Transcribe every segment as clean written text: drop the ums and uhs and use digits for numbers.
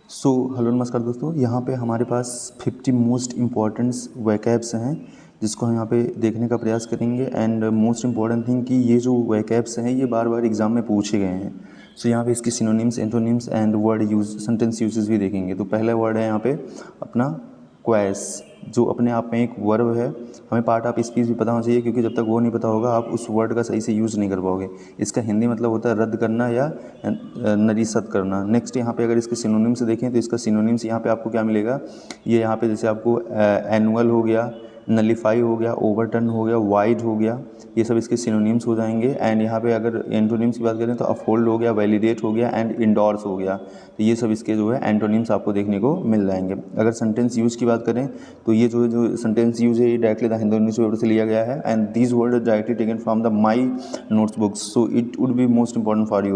Hello नमस्कार दोस्तों, यहाँ पे हमारे पास 50 मोस्ट इम्पॉर्टेंट्स वैकैब्स हैं जिसको हम यहाँ पे देखने का प्रयास करेंगे। एंड मोस्ट इम्पॉर्टेंट थिंग कि ये जो वैकैब्स हैं ये बार बार एग्जाम में पूछे गए हैं। यहाँ पे इसकी synonyms, antonyms and word use, sentence uses भी देखेंगे। तो पहला वर्ड है यहाँ पे अपना क्वैस, जो अपने आप में एक वर्ब है। हमें पार्ट ऑफ स्पीच भी पता होना चाहिए, क्योंकि जब तक वो नहीं पता होगा आप उस वर्ड का सही से यूज़ नहीं कर पाओगे। इसका हिंदी मतलब होता है रद्द करना या नरीसत करना। नेक्स्ट यहाँ पे अगर इसके सिनोनिम्स देखें तो इसका सिनोनिम्स यहाँ पे आपको क्या मिलेगा, ये यहाँ पे जैसे आपको एनुअल हो गया, नलीफाई हो गया, ओवरटर्न हो गया, वाइड हो गया, ये सब इसके सिनोनिम्स हो जाएंगे। एंड यहाँ पे अगर एंटोनिम्स की बात करें तो अपहोल्ड हो गया, वैलिडेट हो गया एंड इंडोर्स हो गया। तो ये सब इसके जो है एंटोनिम्स आपको देखने को मिल जाएंगे। अगर सेंटेंस यूज की बात करें तो ये जो सेंटेंस यूज है ये डायरेक्टली द हिंदू न्यूज़पेपर से लिया गया है। And this word is directly taken from the my notes books, so it would be most important for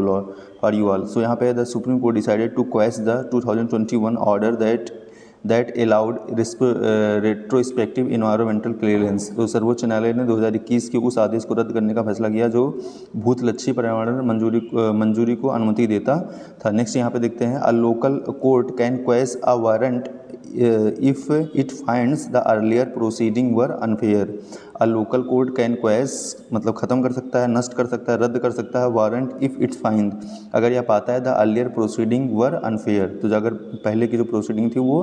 you all. So यहाँ पे the supreme court decided to quash the 2021 order that allowed retrospective environmental clearance. तो सर्वोच्च न्यायालय ने 2021 के उस आदेश को रद्द करने का फैसला किया जो भूतलक्षी पर्यावरण मंजूरी को अनुमति देता था। नेक्स्ट यहाँ पे देखते हैं, a local court can quash a warrant if it finds the earlier proceeding were unfair. A local court can quash मतलब ख़त्म कर सकता है, नष्ट कर सकता है, रद्द कर सकता है वारंट इफ़ इट्स फाइंड, अगर यह पाता है the earlier proceeding were unfair, तो अगर पहले की जो प्रोसीडिंग थी वो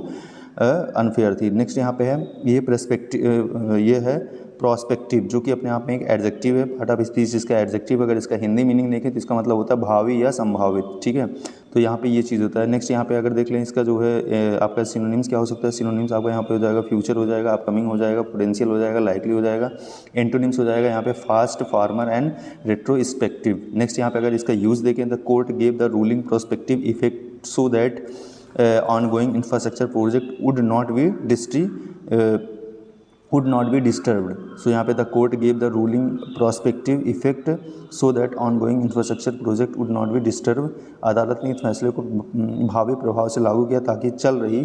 अनफेयर थी। नेक्स्ट यहाँ पे है ये पर्सपेक्टिव, ये है प्रोस्पेक्टिव, जो कि अपने आप में एक एडजेक्टिव है, पार्ट ऑफ स्पीच इसका एडजेक्टिव। अगर इसका हिंदी मीनिंग देखें तो इसका मतलब होता है भावी या संभावित, ठीक है। तो यहाँ पे ये चीज़ होता है। नेक्स्ट यहाँ पे अगर देख लें इसका जो है आपका सिनोनिम्स क्या हो सकता है, सिनोनिम्स आपका यहाँ पे हो जाएगा फ्यूचर हो जाएगा, अपकमिंग हो जाएगा, पोटेंशियल हो जाएगा, लाइकली हो जाएगा। एंटोनिम्स हो जाएगा यहाँ पे fast, farmer and retrospective. Next यहाँ पे अगर इसका यूज़ देखें, the court gave the ruling prospective effect so that ongoing infrastructure project would not be disturbed. So यहाँ पे the court gave the ruling prospective effect so that ongoing infrastructure project would not be disturbed. अदालत ने इस फैसले को भावी प्रभाव से लागू किया ताकि चल रही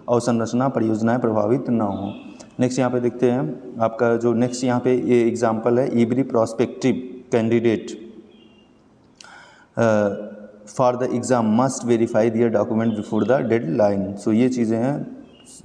अवसंरचना परियोजनाएं प्रभावित न हों। नेक्स्ट यहाँ पे देखते हैं आपका जो नेक्स्ट यहाँ पे ये एग्जाम्पल है, every prospective candidate for the exam must verify their document before the deadline. So ये चीज़ें हैं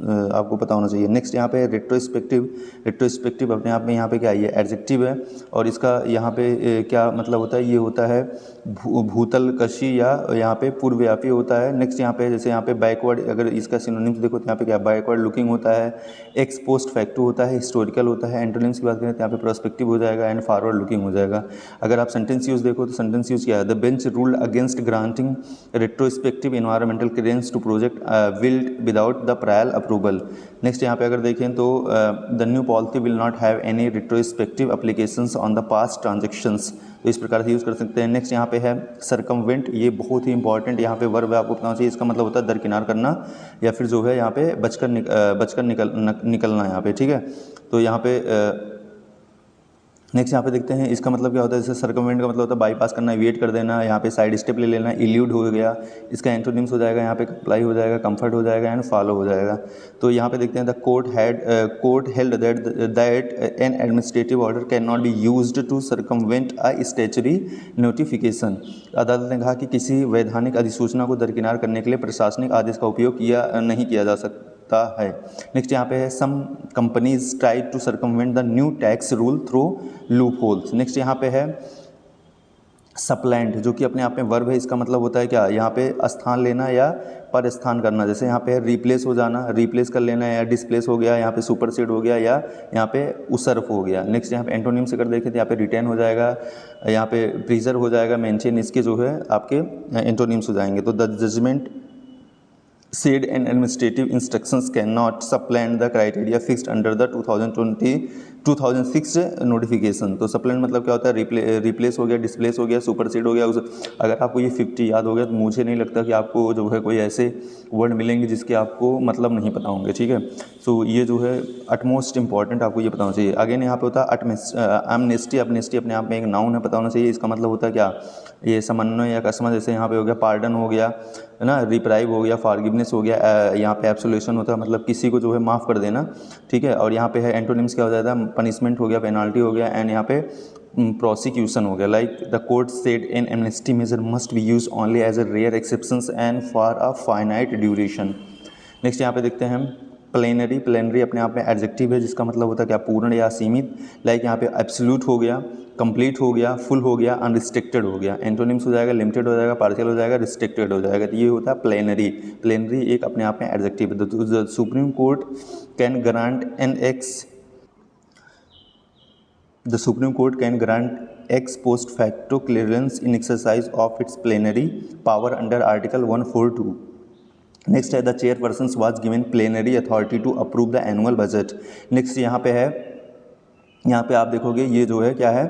आपको पता होना चाहिए। नेक्स्ट यहाँ पे रेट्रोस्पेक्टिव अपने आप में यहाँ पे क्या है, ये एडजेक्टिव है और इसका यहाँ पे क्या मतलब होता है, ये होता है भूतलकशी या यहाँ पे पूर्वव्यापी होता है। नेक्स्ट यहाँ पे जैसे यहाँ पे बैकवर्ड, अगर इसका सिनोनिम्स देखो तो यहाँ पे क्या बैकवर्ड लुकिंग होता है, एक्स पोस्ट फैक्टो होता है, हिस्टोरिकल होता है। एंटोनिम्स की बात करें तो यहाँ पे प्रोस्पेक्टिव हो जाएगा एंड फॉरवर्ड लुकिंग हो जाएगा। अगर आप सेंटेंस यूज देखो तो सेंटेंस यूज क्या है, the bench ruled against granting retrospective environmental clearance to project build without the prior approval. Next यहाँ पे अगर देखें तो the new policy will not have any retrospective applications on the past transactions. तो इस प्रकार से यूज़ कर सकते हैं। नेक्स्ट यहाँ पे है सरकमवेंट, ये बहुत ही इंपॉर्टेंट यहाँ पे वर्ब है, आपको पता होना चाहिए। इसका मतलब होता है दरकिनार करना या फिर जो है यहाँ पे बचकर निकलना यहाँ पे, ठीक है। तो यहाँ पे नेक्स्ट यहाँ पे देखते हैं इसका मतलब क्या होता है, जैसे सर्कमवेंट का मतलब होता है बाईपास करना, वेट कर देना, यहाँ पे साइड स्टेप ले लेना, इल्यूड हो गया। इसका एंटोनिम्स हो जाएगा यहाँ पे कंप्लाई हो जाएगा, कंफर्ट हो जाएगा एंड फॉलो हो जाएगा। तो यहाँ पे देखते हैं the court held that an administrative order can not be used to circumvent a statutory notification. अदालत ने कहा कि किसी वैधानिक अधिसूचना को दरकिनार करने के लिए प्रशासनिक आदेश का उपयोग नहीं किया जा सकता है। नेक्स्ट यहाँ पे है some companies try to circumvent the new tax rule through loopholes. Next यहाँ पे है सप्लैंट, जो कि अपने आप में वर्ब है। इसका मतलब होता है क्या, यहाँ पे स्थान लेना या पर स्थान करना। जैसे यहाँ पे है रिप्लेस हो जाना, रिप्लेस कर लेना, या डिस्प्लेस हो गया, यहाँ पे सुपरसीड हो गया, या यहाँ पे उसर्फ हो गया। नेक्स्ट यहाँ पे एंटोनिम्स अगर देखें तो यहाँ पे रिटेन हो जाएगा, यहाँ पे प्रिजर्व हो जाएगा, मेंटेन, इसके जो है आपके एंटोनिम्स हो जाएंगे। तो the judgement said and administrative instructions cannot supplant the criteria fixed under the 2006 notification. तो सप्लेंट मतलब क्या होता है, रिप्लेस हो गया, डिस्प्लेस हो गया, सुपरसीड हो गया। अगर आपको ये 50 याद हो गया तो मुझे नहीं लगता कि आपको जो है कोई ऐसे वर्ड मिलेंगे जिसके आपको मतलब नहीं पता होंगे, ठीक है। सो ये जो है अटमोस्ट इंपॉर्टेंट आपको ये पता होना चाहिए। अगेन यहाँ पे होता है एमनेस्टी। एमनेस्टी अपने आप में एक नाउन है, पता होना चाहिए। इसका मतलब होता है क्या, ये समन्वय या कसम। जैसे यहाँ पे हो गया पार्डन हो गया, है ना, रिप्राइव हो गया, फॉरगिवनेस फॉरगिवनेस हो गया, यहाँ पे एब्सोल्यूशन होता है मतलब किसी को जो है माफ़ कर देना, ठीक है। और यहाँ पे है एंटोनिम्स क्या हो जाता है, पनिशमेंट हो गया, पेनाल्टी हो गया, एंड यहाँ पे प्रोसिक्यूशन हो गया। Like the court said an amnesty measure must be use only as a rare exceptions and for a finite duration. Next यहाँ पे देखते हैं हम प्लेनरी। प्लेनरी अपने आप में एडजेक्टिव है जिसका मतलब होता है क्या, पूर्ण या सीमित। लाइक यहाँ पे एब्सोल्यूट हो गया, कंप्लीट हो गया, फुल हो गया, अनरिस्ट्रिक्टेड हो गया। एंटोनिम्स हो जाएगा लिमिटेड हो जाएगा, पार्शियल हो जाएगा, रिस्ट्रिक्टेड हो जाएगा। तो ये होता है प्लेनरी। प्लेनरी एक अपने आप में एडजेक्टिव है। The supreme Court can grant an ex The Supreme Court can grant ex post facto clearance in exercise of its plenary power under Article 142. Next है the chairperson was given plenary authority to approve the annual budget. Next यहाँ पे है, यहाँ पे आप देखोगे ये जो है क्या है,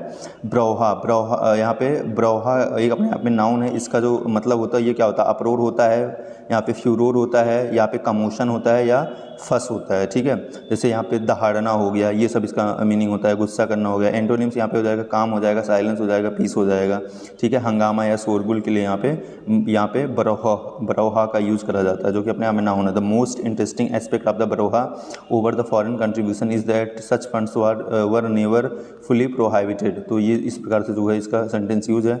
ब्रोहा। ब्रोहा यहाँ पे ब्रोहा एक अपने आप में नाउन है। इसका जो मतलब होता है ये क्या होता है, अप्रोर होता है, यहाँ पे फ्यूरोर होता है, यहाँ पे कमोशन होता है या फस होता है, ठीक है। जैसे यहाँ पे दहाड़ना हो गया, ये सब इसका मीनिंग होता है। गुस्सा करना हो गया। एंटोनिम्स यहाँ पे हो जाएगा काम हो जाएगा, साइलेंस हो जाएगा, पीस हो जाएगा, ठीक है। हंगामा या शोरगुल के लिए यहाँ पे ब्रोहा का यूज़ करा जाता है जो कि अपने आप में नाउन है। The most interesting aspect of the brouhaha over the foreign contribution is that such funds were never fully prohibited. तो ये इस प्रकार से जो है इसका सेंटेंस यूज है।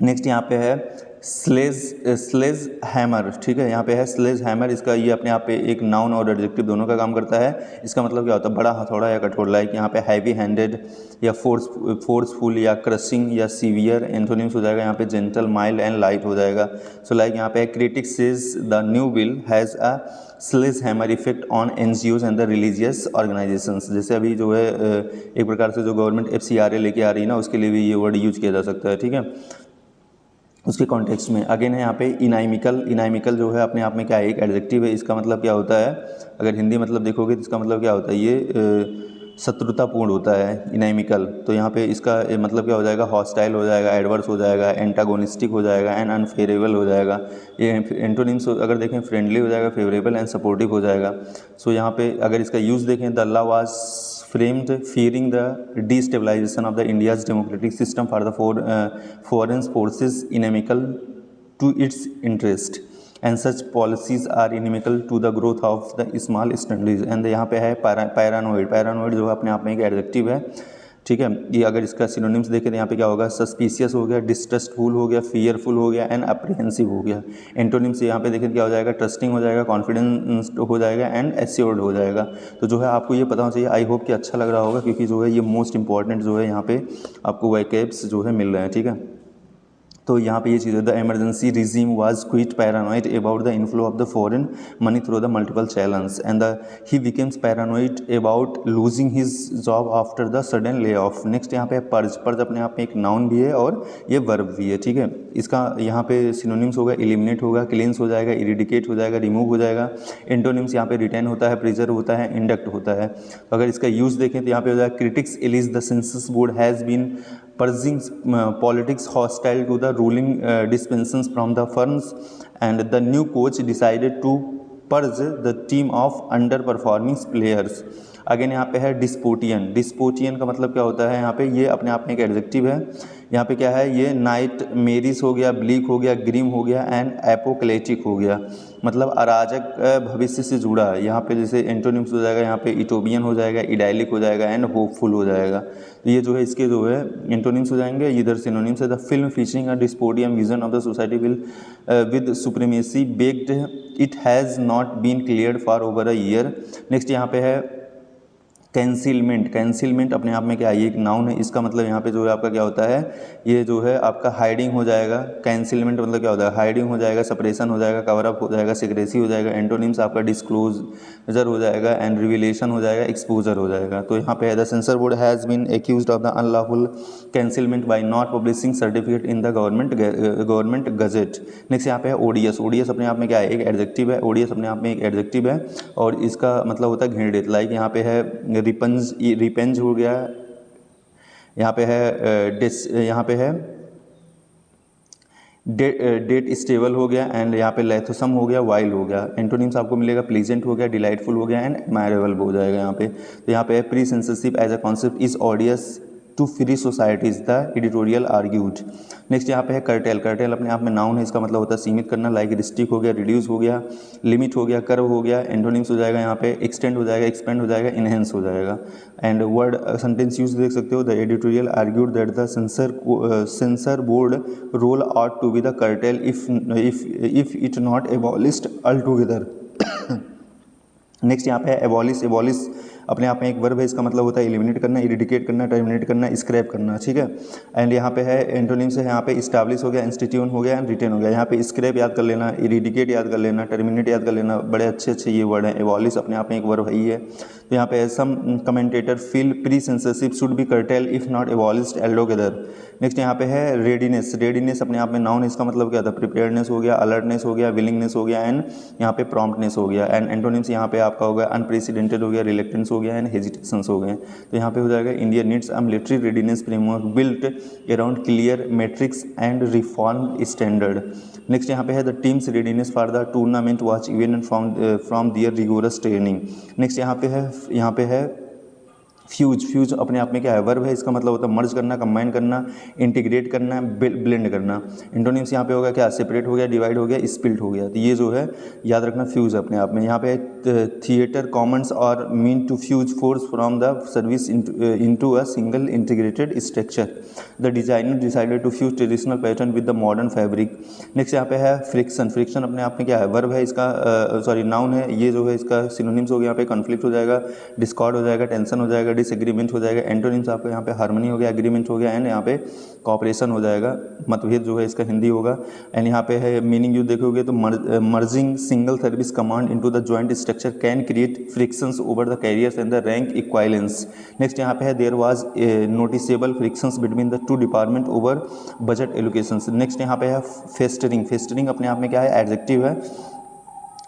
नेक्स्ट यहाँ पे है स्लेज हैमर, ठीक है। यहाँ पे है स्लेज हैमर। इसका ये अपने आप पे एक नाउन और एडजेक्टिव दोनों का काम करता है। इसका मतलब क्या होता है, बड़ा हथौड़ा या कठोर। लाइक यहाँ पे हैवी हैंडेड या फोर्सफुल या क्रशिंग या सीवियर। एंटोनिम्स हो जाएगा यहाँ पे जेंटल, माइल्ड एंड लाइट हो जाएगा। सो लाइक यहाँ पे critics says the new bill has a sledgehammer effect on NGOs and the religious organisations. जैसे अभी जो है एक प्रकार से जो गवर्नमेंट FCRA लेके आ रही है ना, उसके लिए भी ये वर्ड यूज किया जा सकता है, ठीक है, उसके कॉन्टेक्स्ट में। अगेन है यहाँ पे इनाइमिकल। इनाइमिकल जो है अपने आप में क्या है, एक एडजेक्टिव है। इसका मतलब क्या होता है, अगर हिंदी मतलब देखोगे तो इसका मतलब क्या होता है, ये शत्रुतापूर्ण होता है इनाइमिकल। तो यहाँ पे इसका मतलब क्या हो जाएगा, हॉस्टाइल हो जाएगा, एडवर्स हो जाएगा, एंटागोनिस्टिक हो जाएगा एंड अनफेवरेबल हो जाएगा। ये एंटोनिम्स अगर देखें फ्रेंडली हो जाएगा, फेवरेबल एंड सपोर्टिव हो जाएगा। सो यहाँ पे अगर इसका यूज़ देखें, the law was framed fearing the destabilization of the India's democratic system for the foreign forces inimical to its interest and such policies are inimical to the growth of the small states। and यहाँ पे है paranoid. Paranoid जो है अपने आप में एक adjective है, ठीक है। ये अगर इसका सिनोनिम्स देखें तो यहाँ पे क्या होगा, सस्पिशियस हो गया, डिस्ट्रस्टफुल हो गया, फियरफुल हो गया एंड अप्रीहेंसिव हो गया। एंटोनिम्स यहाँ पे देखें क्या हो जाएगा, ट्रस्टिंग हो जाएगा, कॉन्फिडेंस हो जाएगा एंड एश्योर्ड हो जाएगा। तो जो है आपको ये पता होना चाहिए। आई होप कि अच्छा लग रहा होगा क्योंकि जो है ये मोस्ट इंपॉर्टेंट जो है यहाँ पे आपको वोकैब्स जो है मिल रहे हैं, ठीक है। तो यहाँ पे ये चीज़ है, the emergency regime was quit paranoid about the inflow of the foreign money through the multiple channels and he becomes paranoid about losing his job after the sudden lay off. Next यहाँ पे purge. Purge अपने आप में एक noun भी है और ये वर्ब भी है, ठीक है। इसका यहाँ पे सिनोनिम्स होगा, एलिमिनेट होगा, क्लींस हो जाएगा, इरिडिकेट हो जाएगा, रिमूव हो जाएगा। एंटोनिम्स यहाँ पे रिटेन होता है, प्रिजर्व होता है, इंडक्ट होता है। अगर इसका यूज़ देखें तो यहाँ पे हो जाएगा, critics allege the censors board has been purging politics hostile to the ruling dispensations from the firms and the new coach decided to purge the team of underperforming players। Again यहाँ पे है डिस्पोटियन। डिस्पोटियन का मतलब क्या होता है, यहाँ पे ये अपने आप में एक एडजेक्टिव है। यहाँ पे क्या है, ये नाइट मेरिस हो गया, ब्लीक हो गया, ग्रीम हो गया एंड एपोक्लेटिक हो गया, मतलब अराजक भविष्य से जुड़ा है। यहाँ पे जैसे एंटोनिम्स हो जाएगा, यहाँ पे इटोबियन हो जाएगा, इडाइलिक हो जाएगा एंड होपफुल हो जाएगा। तो ये जो है इसके जो है एंटोनिम्स हो जाएंगे। इधर सिनोनिम्स है, the film featuring a dystopian vision of the society will with supremacy backed it has not been cleared for over a year. Next यहाँ पे है कैंसिलमेंट। कैंसिलमेंट अपने आप में क्या है, ये एक नाउन है। इसका मतलब यहाँ पे जो है आपका क्या होता है, ये जो है आपका हाइडिंग हो जाएगा। कैंसिलमेंट मतलब क्या होता है, हाइडिंग हो जाएगा, सप्रेशन हो जाएगा, कवर अप हो जाएगा, सिक्रेसी हो जाएगा। एंटोनिम्स आपका डिस्क्लोजर हो जाएगा एंड रिविलेशन हो जाएगा, एक्सपोजर हो जाएगा। तो यहाँ पे the censor board has been accused of the unlawful concealment by not publishing certificate in the government gazette. Next यहाँ पे है ओडियस। ओडियस अपने आप में क्या है, एक एडजेक्टिव है। ओडियस अपने आप में एक एडजेक्टिव है और इसका मतलब होता है घेरडेत। लाइक यहाँ पे है रिपेंज हो गया, यहाँ पे है यहाँ पे है डेट स्टेबल हो गया एंड यहाँ पे लेथोसम हो गया, वाइल्ड हो गया। एंटोनिम्स आपको मिलेगा, प्लीजेंट हो गया, डिलाइटफुल हो गया एंड एडमायरेबल हो जाएगा यहाँ पे। तो यहाँ पे pre censorship as a concept is odious to free societies, the editorial argued. Next यहाँ पे है कर्टेल। कर्टेल अपने आप में नाउन है, इसका मतलब होता है सीमित करना, लाइक रिस्ट्रिक्ट हो गया, रिड्यूस हो गया, लिमिट हो गया, कर्व हो गया। एंटोनिम्स हो जाएगा यहाँ पे एक्सटेंड हो जाएगा, एक्सपेंड हो जाएगा, इनहेंस हो जाएगा। एंड वर्ड सेंटेंस यूज देख सकते हो, the editorial argued that the censor board role out to be the curtail if it not abolished altogether. Next यहाँ पे है एबॉलिश। एबॉलिश अपने आप में एक वर्ब है, इसका मतलब होता है एलिमिनेट करना, इरिडिकेट करना, टर्मिनेट करना, स्क्रैप करना, ठीक है। एंड यहाँ पे है एंटोनिम से, यहाँ पे इस्टेब्लिश हो गया, इंस्टीट्यूट हो गया एंड रिटेन हो गया। यहाँ पे स्क्रैप याद कर लेना, इरिडिकेट याद कर लेना, टर्मिनेट याद कर लेना, बड़े अच्छे अच्छे ये वर्ड हैं। एबॉलिश अपने आप में एक वर्ब है ही है। तो यहाँ पे some commentator feel pre censorship should be curtail if not abolished altogether. Next यहाँ पे है रेडीनेस। रेडीनेस अपने आप में नाउन, इसका मतलब क्या था, प्रिपेयर्डनेस हो गया, अलर्टनेस हो गया, विलिंगनेस हो गया एंड यहाँ पे प्रॉम्प्टनेस हो गया। एंड एंटोनिम्स यहाँ पे आपका हो गया अनप्रेसिडेंटेड हो गया, रिलेक्टेंस हो गया एंड हेजिटेशंस हो गए। तो यहाँ पे हो जाएगा India needs a military readiness framework built around clear metrics and reform standard. Next यहाँ पे है the teams readiness for the tournament watch even from their rigorous training. Next यहाँ पे है फ्यूज। फ्यूज अपने आप में क्या है, वर्ब है, इसका मतलब होता है मर्ज करना, कंबाइन करना, इंटीग्रेट करना, ब्लेंड करना। एंटोनिम्स यहाँ पे होगा क्या, सेपरेट हो गया, डिवाइड हो गया, स्प्लिट हो गया। तो ये जो है याद रखना फ्यूज अपने आप में। यहाँ पे theatre commons are mean to fuse force from the service into a single integrated structure. The designer decided to fuse traditional pattern with the modern fabric. Next यहाँ पे है फ्रिक्शन। फ्रिक्शन अपने आप में क्या है, वर्ब है, इसका नाउन है। ये जो है इसका सिनोनिम्स हो गया, यहाँ पे कॉन्फ्लिक्ट हो जाएगा, डिस्कॉर्ड हो जाएगा, टेंशन हो जाएगा, डिसएग्रीमेंट हो जाएगा। एंटोनिम्स आपको यहाँ पे हार्मनी हो गया, एग्रीमेंट हो गया एंड यहाँ पे कॉपरेशन हो जाएगा, मतभेद जो है इसका हिंदी होगा। एंड यहाँ पे है मीनिंग यूज देखोगे तो merging single service command into the joint structure can create frictions over the careers and the rank equivalence. Next यहाँ पे है there was noticeable frictions between the two department over budget allocations. Next यहाँ पे है festering. Festering अपने आप में क्या है, एडजेक्टिव है,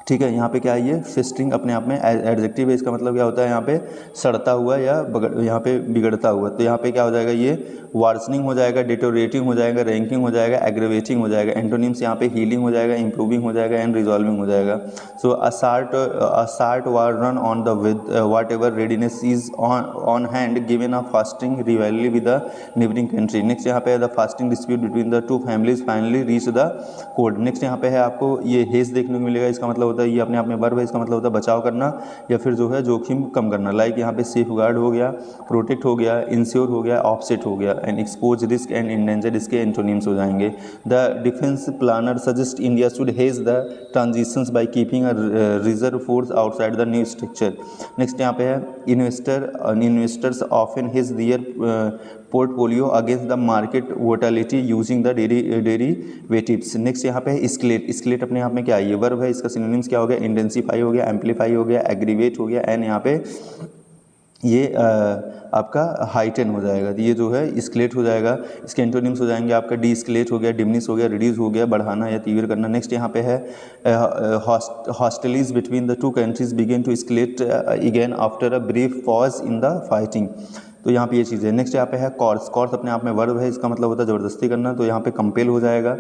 ठीक है। यहाँ पे क्या है, ये फेस्टरिंग अपने आप में एडजेक्टिव है, इसका मतलब क्या होता है, यहाँ पे सड़ता हुआ या यहाँ पे बिगड़ता हुआ। तो यहाँ पे क्या हो जाएगा, ये वार्सनिंग हो जाएगा, डिटोरेटिंग हो जाएगा, रैंकिंग हो जाएगा, एग्रेवेटिंग हो जाएगा। एंटोनिम्स यहाँ पे हीलिंग हो जाएगा, इंप्रूविंग हो जाएगा एंड रिजॉल्विंग हो जाएगा। So a short war run on the with whatever readiness is on hand given a festering rivalry with the neighbouring country. Next यहाँ पे the festering dispute between the two families finally reach the court. Next यहाँ पे है आपको ये hedge देखने को मिलेगा, इसका मतलब होता है, ये अपने आप में वर्ब है, इसका मतलब होता है बचाव करना या फिर जो है जोखिम कम करना। लाइक यहाँ पे सेफ गार्ड हो गया, प्रोटेक्ट हो गया, इंश्योर हो गया, ऑफसेट हो गया and expose risk and endanger, इसके एंटोनिम्स हो जाएंगे। The defence planner suggest India should hedge the transitions by keeping a reserve force outside the new structure. Next यहाँ पे है investors often hedge their portfolio against the market volatility using the derivatives. Next यहाँ पे है स्केलेट। स्केलेट अपने आप में क्या है, ये वर्ब है, इसका सिनोनिम्स क्या हो गया, इंटेंसिफाई हो गया, एम्पलीफाई हो गया, एग्रीवेट हो गया एंड यहाँ पे ये आपका हाइटेन हो जाएगा। तो ये जो है स्केलेट हो जाएगा। इसके एंटोनिम्स हो जाएंगे आपका डी स्केलेट हो गया, डिमिनिश हो गया, रिड्यूस हो गया, बढ़ाना या तीव्र करना। नेक्स्ट यहाँ पे है hostilities between the two countries begin to escalate again after a brief pause in the fighting. तो यहाँ पे ये चीज़ है। नेक्स्ट यहाँ पे है कॉर्स। कॉर्स अपने आप में वर्ब है, इसका मतलब होता है ज़बरदस्ती करना। तो यहाँ पे कंपेल हो जाएगा,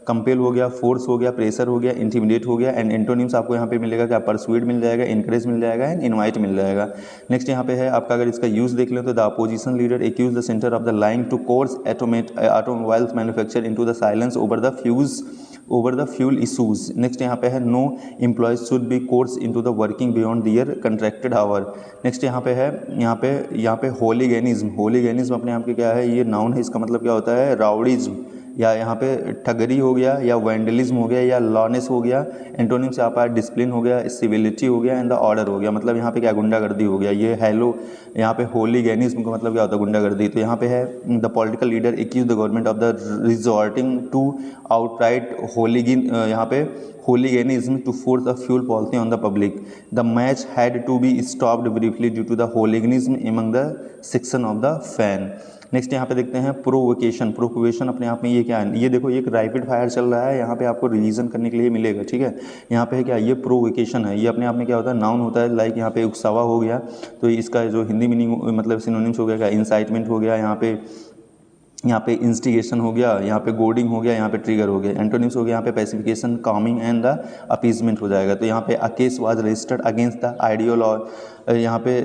कंपेल हो गया, फोर्स हो गया, प्रेशर हो गया, इंटिमिडेट हो गया एंड एंटोनिम्स आपको यहाँ पे मिलेगा क्या, परसुएड मिल जाएगा, इनकरेज मिल जाएगा एंड इनवाइट मिल जाएगा। नेक्स्ट यहाँ पे है आपका, अगर इसका यूज़ देख लें तो the opposition leader accuse the centre of the line to coerce automobiles manufacture into the silence over the fuel issues. Next यहाँ पे है no employees should be coerce into the working beyond their contracted hour. Next यहाँ पे है यहाँ पे होलीगैनिज्म। होलीगैनिज्म अपने आप के क्या है, ये नाउन है, इसका मतलब क्या होता है, राउडीज्म या यहाँ पे ठगरी हो गया या वैंडलिज्म हो गया या लॉनेस हो गया। एंटोनिम्स यहाँ पर डिसिप्लिन हो गया, सिविलिटी हो गया एंड द ऑर्डर हो गया। मतलब यहाँ पे क्या, गुंडागर्दी हो गया। ये हेलो यहाँ पे होलीगैनिज्म का मतलब क्या होता है, गुंडागर्दी। तो यहाँ पे है the political leader accuse the government of the resorting to outright hooligan, यहाँ पे hooliganism to force a fuel policy on the public. The match had to be stopped briefly due to the hooliganism among the section of the fan. Next यहाँ पे देखते हैं provocation. Provocation अपने आप में ये क्या है, ये देखो एक रैपिड फायर चल रहा है, यहाँ पे आपको रिवीजन करने के लिए मिलेगा, ठीक है। यहाँ पे क्या, ये प्रोवोकेशन है, ये अपने आप में क्या होता है, नाउन होता है। लाइक यहाँ पे उकसावा हो गया, तो इसका जो हिंदी मीनिंग मतलब सिनोनिम्स हो गया क्या, इंसाइटमेंट हो गया, यहाँ पे इंस्टिगेशन हो गया, यहाँ पे गोडिंग हो गया, यहाँ पे ट्रिगर हो गया। एंटोनिम्स हो गया यहाँ पे पैसिफिकेशन, कामिंग एंड द अपीजमेंट हो जाएगा। तो यहाँ पे a case was registered against the ideology, यहाँ पे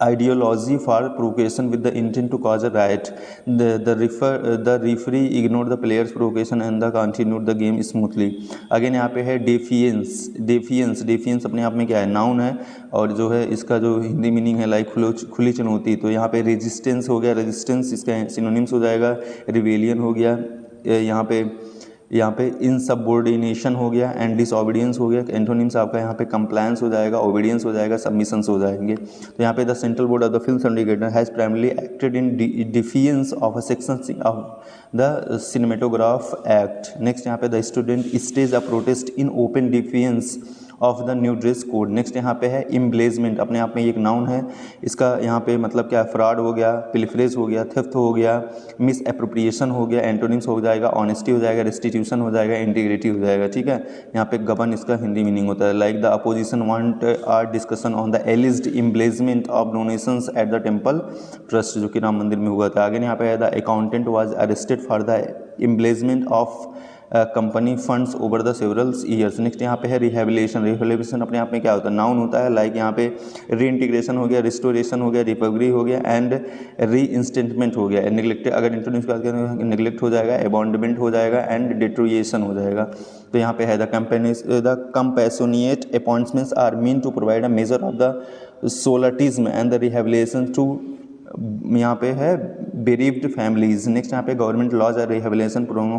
ideology for provocation with the intent to cause a riot. The referee ignored the players provocation and the continued the game smoothly. Again यहाँ पे है डेफियंस अपने आप में क्या है, नाउन है, और जो है इसका जो हिंदी मीनिंग है लाइक खुली चुनौती। तो यहाँ पे रेजिस्टेंस हो गया, रेजिस्टेंस इसका सिनोनिम्स हो जाएगा, रिवेलियन हो गया, यहाँ पे इनसबऑर्डिनेशन हो गया, एंड डिसओबीडियंस हो गया। एंटोनिम्स आपका यहाँ पे कंप्लायंस हो जाएगा, ओबीडियंस हो जाएगा, सबमिशंस हो जाएंगे। तो यहाँ पे the central board of the film syndicate has primarily acted in defiance of a section of the cinematograph act. Next यहाँ पे the student stage a protest in open defiance of the new dress code. Next यहाँ पे है इम्ब्लेजमेंट, अपने आप में एक noun है, इसका यहाँ पे मतलब क्या है, फ्रॉड हो गया, पिलफरेज हो गया, थेफ्ट हो गया, मिस एप्रोप्रिएशन हो गया, एंटोनिम्स हो जाएगा, ऑनेस्टी हो जाएगा, रेस्टिट्यूशन हो जाएगा, इंटीग्रिटी हो जाएगा। ठीक है, यहाँ पे गबन इसका हिंदी मीनिंग होता है। Like the opposition want are discussion on the alleged embezzlement of donations at the temple trust, जो कि राम मंदिर में हुआ था। आगे यहाँ पे है the accountant was arrested for the embezzlement of company funds over the several years. Next यहाँ पे है रिहेबिलिटेशन अपने आप में क्या होता है, नाउन होता है। लाइक यहाँ पे रीइंटीग्रेशन हो गया, रिस्टोरेशन हो गया, रिकवरी हो गया, एंड रीइंस्टेटमेंट हो गया। नेग्लेक्ट अगर इंटरनेट की बात करें, नेग्लेक्ट हो जाएगा, अबॉन्डमेंट हो जाएगा, एंड डिट्रोएशन हो जाएगा। तो यहाँ पे है the compassionate appointments are mean to provide a measure of the solatium and the rehabilitation to, यहाँ पे है बेरीव्ड फैमिलीज। नेक्स्ट यहाँ पे government laws are rehabilitation programme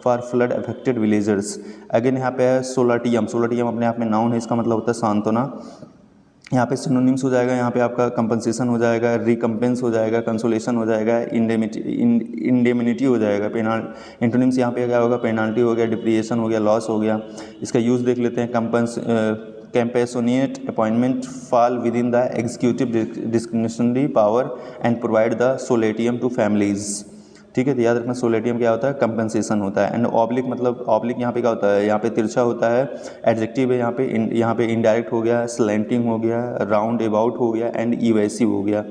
for flood affected villagers. Again यहाँ पे है सोलाटियम अपने आप में नाउन है, इसका मतलब होता है सांत्वना। यहाँ पे सिनोनिम्स हो जाएगा, यहाँ पे आपका कंपनसेशन हो जाएगा, रिकम्पेंस हो जाएगा, कंसोलेशन हो जाएगा, इंडेमिनिटी हो जाएगा, एंटोनिम्स यहाँ पे क्या होगा, पेनाल्टी हो गया, डिप्रिएशन हो गया, लॉस हो गया। इसका यूज़ देख लेते हैं। Compassionate appointment fall within the executive discretionary power and provide the solatium to families। ठीक है, तो याद रखना सोलेटियम क्या होता है, कंपनसेशन होता है। एंड ऑब्लिक मतलब ऑब्लिक यहाँ पे क्या होता है, यहाँ पे तिरछा होता है, एडजेक्टिव है, यहाँ पे इनडायरेक्ट हो गया, स्लैंटिंग हो गया, राउंड अबाउट हो गया, एंड इवेसिव हो गया।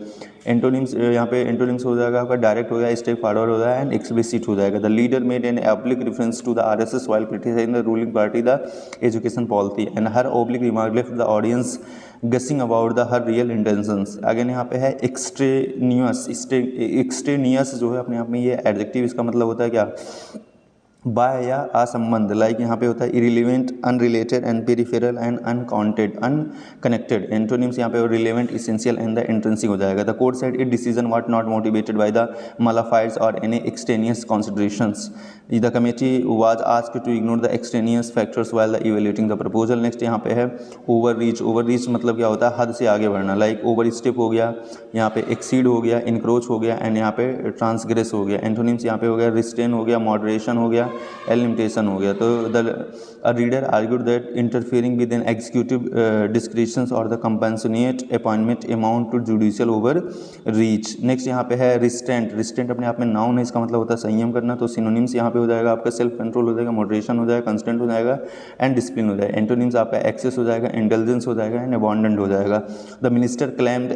एंटोनिम्स यहाँ पे एंटोनिम्स हो जाएगा आपका डायरेक्ट हो गया, स्ट्रेट फॉरवर्ड हो जाएगा, एंड एक्सप्लिसिट हो जाएगा। The leader made an oblique reference to the RSS while criticising the ruling party the education policy, and her oblique remark left the audience guessing about the her real intentions. Again यहाँ पे है extraneous जो है अपने आप में ये adjective, इसका मतलब होता है क्या, बाय या असंबंध। लाइक यहाँ पे होता है irrelevant, unrelated, and peripheral, and uncounted, unconnected. Antonyms यहाँ पे relevant, essential, and the intrinsic हो जाएगा। The court said it decision was not motivated by the mala fides or any extraneous considerations. The committee was asked to ignore the extraneous factors while the evaluating the proposal. Next यहाँ पे है over reach मतलब क्या होता है, हद से आगे बढ़ना। लाइक ओवर स्टेप हो गया, यहाँ पे एक्सीड हो गया, इनक्रोच हो गया, एंड यहाँ पे ट्रांसग्रेस हो गया। एंटोनिम्स यहाँ पे हो गया रिस्ट्रेन हो गया, मॉडरेशन हो गया, लिमिटेशन हो गया। तो the reader argued that interfering with an executive discretions or the compassionate appointment amount to judicial overreach. Next यहाँ पे है रिस्ट्रेंट अपने आप में नाउन है, इसका मतलब होता है संयम करना। तो सिनोनिम्स यहाँ पे हो जाएगा आपका सेल्फ कंट्रोल हो जाएगा, मॉडरेशन हो जाएगा, कंस्टेंट हो जाएगा, एंड डिसिप्लिन हो जाएगा। एंटोनिम्स आपका एक्सेस हो जाएगा, इंटेलिजेंस हो जाएगा, एंड अबॉन्डेंट हो जाएगा। The minister claimed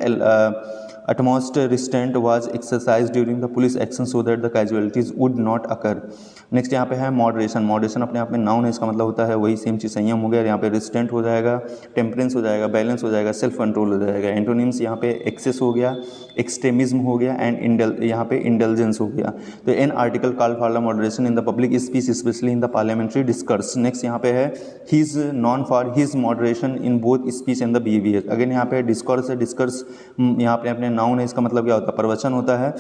utmost restraint was exercised during the police action so that the casualties would not occur। Next यहाँ पे है मॉडरेशन अपने आप में नाउन है, इसका मतलब होता है वही सेम चीज़, संयम हो गया, यहाँ पे रिस्ट्रेंट हो जाएगा, टेम्परेंस हो जाएगा, बैलेंस हो जाएगा, सेल्फ कंट्रोल हो जाएगा। एंटोनिम्स यहाँ पे एक्सेस हो गया, एक्सट्रीमिज्म हो गया, एंड यहाँ पे इंटेलिजेंस हो गया। तो an article call for the moderation in the public speech specially in the parliamentary डिस्कर्स। Next यहाँ पे है he is non for his moderation in both speech and the behaviour. Again यहाँ पे डिस्कर्स है, डिस्कर्स यहाँ पे अपने नाउन है, इसका मतलब क्या होता है, प्रवचन होता है।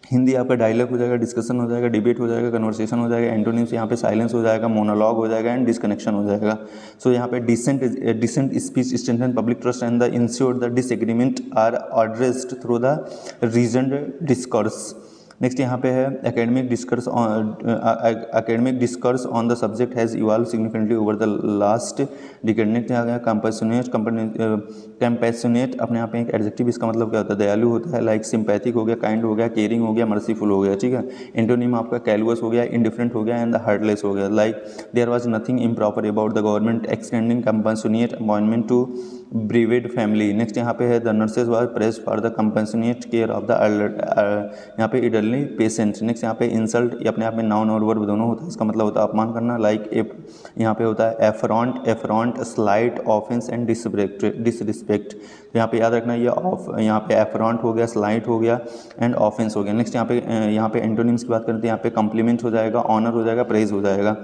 हिंदी आपका डायलॉग हो जाएगा, डिस्कशन हो जाएगा, डिबेट हो जाएगा, कन्वर्सेशन हो जाएगा। एंटोनिम्स यहाँ पे साइलेंस हो जाएगा, मोनोलॉग हो जाएगा, एंड डिसकनेक्शन हो जाएगा। सो यहाँ पे dissent speech strengthen public trust and the ensure the disagreement are addressed through the reasoned discourse. Next यहाँ पे है academic discourse on the subject has evolve significantly over the last decade. Next यहाँ गया compassionate अपने आप में एक adjective, इसका मतलब क्या होता है, दयालु होता है। लाइक सिंपैथिक हो गया, काइंड हो गया, केयरिंग हो गया, मर्सीफुल हो गया। ठीक है, एंटोनिम आपका कैलुअस हो गया, इंडिफरेंट हो गया, एंड द हार्टलेस हो गया। Like there was nothing improper about the government extending compassionate appointment to bereaved family. Next यहाँ पे है the nurses was praised for the compassionate care of the यहाँ पे इडरली पेशेंट। नेक्स्ट यहाँ पे इंसल्ट अपने आप में नाउन और वर्ब दोनों होता है, इसका मतलब होता है अपमान करना, लाइक यहाँ पे होता है एफरॉन्ट स्लाइट ऑफेंस एंड डिसरिस्पेक्ट। तो यहाँ पे याद रखना ये यहाँ पे एफरॉन्ट हो गया, स्लाइट हो गया एंड ऑफेंस हो गया। नेक्स्ट यहाँ पे एंटोनिम्स की बात करते हैं, यहाँ पे कॉम्प्लीमेंट हो जाएगा, ऑनर हो जाएगा, प्रेज हो जाएगा।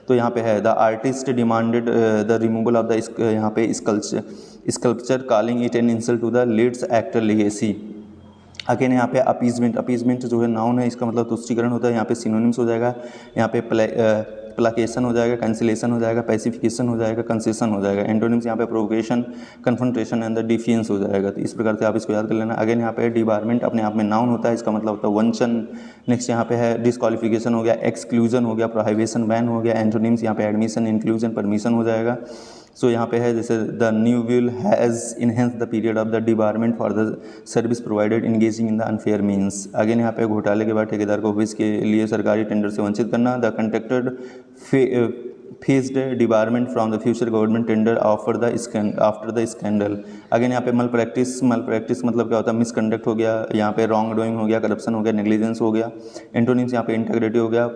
तो यहाँ पे है the artist demanded the removal of the यहाँ पे sculpture calling it an insult to the leads actor legacy. Again यहाँ पे अपीजमेंट जो है नाउन है, इसका मतलब तुष्टीकरण होता है। यहाँ पे सिनोनिम्स हो जाएगा, यहाँ पे प्लाकेशन हो जाएगा, कैंसिलेशन हो जाएगा, पैसिफिकेशन हो जाएगा, कंसेशन हो जाएगा। एंटोनिम्स यहाँ पे प्रोवोकेशन, कन्फ्रंटेशन एंड द डिफियंस हो जाएगा। तो इस प्रकार से आप इसको याद कर लेना। अगेन यहाँ पे डिबारमेंट अपने आप में नाउन होता है, इसका मतलब होता है वंचन। नेक्स्ट यहाँ पे है डिस्क्वालिफिकेशन हो गया, एक्सक्लूजन हो गया, प्रोहिबिशन बैन हो गया। एंटोनिम्स यहाँ पे एडमिशन, इंक्लूजन, परमिशन हो जाएगा। सो यहाँ पे है जैसे the new will has enhance the period of the debarment for the service provided engaging in the unfair means. Again यहाँ पे घोटाले के बाद ठेकेदार को ऑफिस के लिए सरकारी टेंडर से वंचित करना। The contracted faced debarment from the future government tender after the scandal. Again यहाँ पे मल प्रैक्टिस मतलब क्या होता है, मिसकंडक्ट हो गया, यहाँ पे रॉन्ग डूइंग हो गया, करप्शन हो गया, नेग्लिजेंस हो गया। एंटोनिम्स यहाँ पे इंटेग्रिटी हो गया,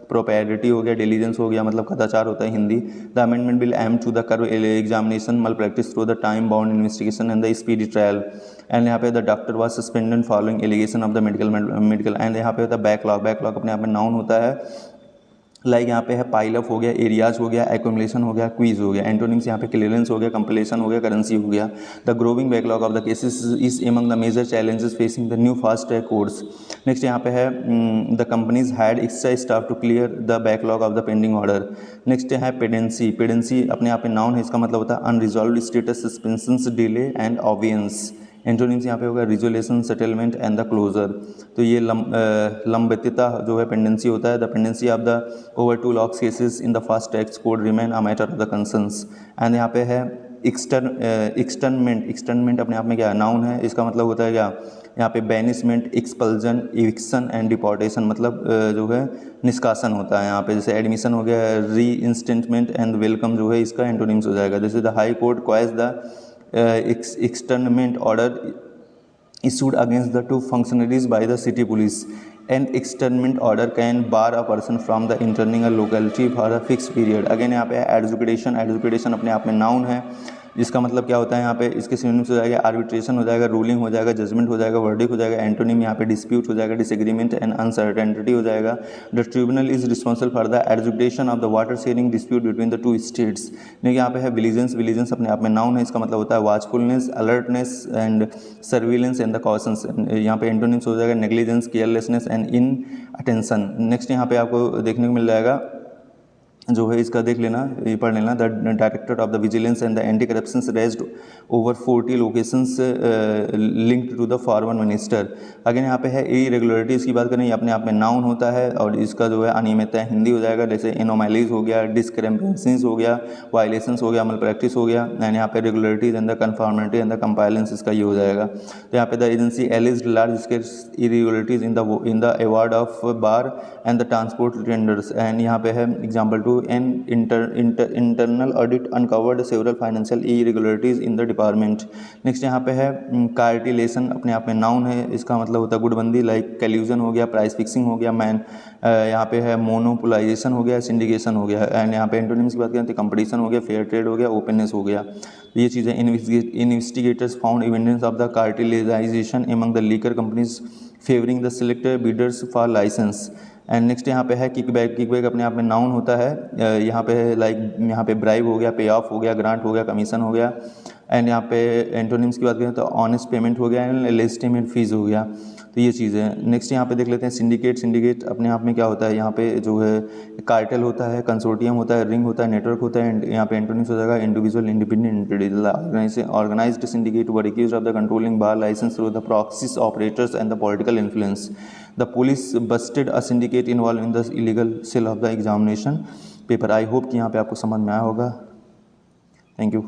प्रोपैरिटी हो गया, डिलीजेंस हो गया, मतलब कदाचार होता है Hindi. The amendment will aim to the curb examination malpractice through the time bound investigation and the speedy trial. And यहाँ पे the doctor was suspended following allegation of the medical. And यहाँ पे होता है बैकलॉग अपने आप में noun होता है, लाइक यहाँ पे है पाइल अप हो गया, एरियाज हो गया, एक्यूमुलेशन हो गया, क्वीज हो गया। एंटोनिम्स यहाँ पे क्लियरेंस हो गया, कंप्लेशन हो गया, करेंसी हो गया। The growing backlog of the cases is among the major challenges facing the new fast track courts. Next यहाँ पे है the companies had extra staff to clear the backlog of the pending order. Next है pendency अपने आप में noun है, इसका मतलब होता है unresolved status, suspension, delay and abeyance. Antonyms यहाँ पे होगा resolution, settlement and the closure. तो ये लंबितता जो है पेंडेंसी होता है। The pendency of the over two lakhs cases in the fast track court remain a matter of the concerns. And यहाँ पे है एक्सटर्नमेंट अपने आप में क्या है, नाउन है, इसका मतलब होता है क्या, यहाँ पे बैनिसमेंट, एक्सपल्जन, इविक्शन एंड डिपोर्टेशन, मतलब जो है निष्कासन होता है। यहाँ पे जैसे एडमिशन हो गया, री इंस्टेंटमेंट एंड वेलकम जो है इसका एंटोनिम्स हो जाएगा। जैसे the high court quash the externment order issued against the two functionaries by the city police. An externment order can bar a person from the interning a locality for a fixed period. Again यहाँ पे एडजुकेशन अपने आप में noun है, जिसका मतलब क्या होता है, यहाँ पे इसके सिनोनिम्स हो जाएगा आर्बिट्रेशन हो जाएगा, रूलिंग हो जाएगा, जजमेंट हो जाएगा, वर्डिक्ट हो जाएगा। एंटोनिम यहाँ पे डिस्प्यूट हो जाएगा, डिसएग्रीमेंट एंड अनसर्टेनिटी हो जाएगा। The tribunal is responsible for the adjudication of the water sharing dispute between the two states. देखिए यहाँ पे है विजिलेंस अपने आप में नाउन है, इसका मतलब होता है watchfulness, alertness and surveillance and the cautions. यहाँ पे एंटोनिम्स हो जाएगा negligence, carelessness and inattention. Next यहाँ पे आपको देखने को मिल जाएगा जो है, इसका देख लेना, ये पढ़ लेना। The director of the vigilance and the anti corruption raised over 40 locations linked to the foreign minister. Again यहाँ पे है इरेगुलरिटीज़ की बात करें, ये अपने आप में नाउन होता है और इसका जो है अनियमितता हिंदी हो जाएगा। जैसे एनोमैलीज हो गया, डिस्क्रेपेंसीज हो गया, वायलेशंस हो गया, मल प्रैक्टिस हो गया। एंड यहाँ पे regularities and the conformity and the compliance, इसका ये हो जाएगा। तो यहाँ पे the agency alleged large scale irregularities in the award of bar and the transport tenders. And यहाँ पे है example to an internal audit uncovered several financial irregularities in the department. Next यहाँ पे है कार्टिलेशन अपने आप में नाउन है, इसका मतलब होता है गुटबंदी, लाइक कैल्यूजन हो गया, प्राइस फिक्सिंग हो गया, यहाँ पे है मोनोपोलाइजेशन हो गया, सिंडिकेशन हो गया। एंड यहाँ पे एंटोनिम्स की बात करें तो कंपटीशन हो गया, फेयर ट्रेड हो गया, ओपननेस हो गया। तो ये चीज़ें investigators found evidence of the cartelisation among the liquor companies favouring the selected bidders for licence. And next यहाँ पे है किकबैक अपने आप में नाउन होता है, यहाँ पे है लाइक यहाँ पे ब्राइब हो गया, पे ऑफ हो गया, ग्रांट हो गया, कमीशन हो गया। एंड यहाँ पे एंटोनिम्स की बात करें तो ऑनेस्ट पेमेंट हो गया एंड लेजिटिमेट फीस हो गया। तो ये चीज़ है। नेक्स्ट यहाँ पे देख लेते हैं सिंडिकेट अपने आप में क्या होता है, यहाँ पे जो है कार्टेल होता है, कंसोर्टियम होता है, रिंग होता है, नेटवर्क होता है। एंड यहाँ पे एंटोनिम्स हो जाएगा individual, independent, organised syndicate were accused of the controlling bar licence through the proxies operators and the political influence. The police busted a syndicate involve in the illegal sale of the examination paper. I hope कि यहाँ पे आपको समझ में आया होगा। Thank you.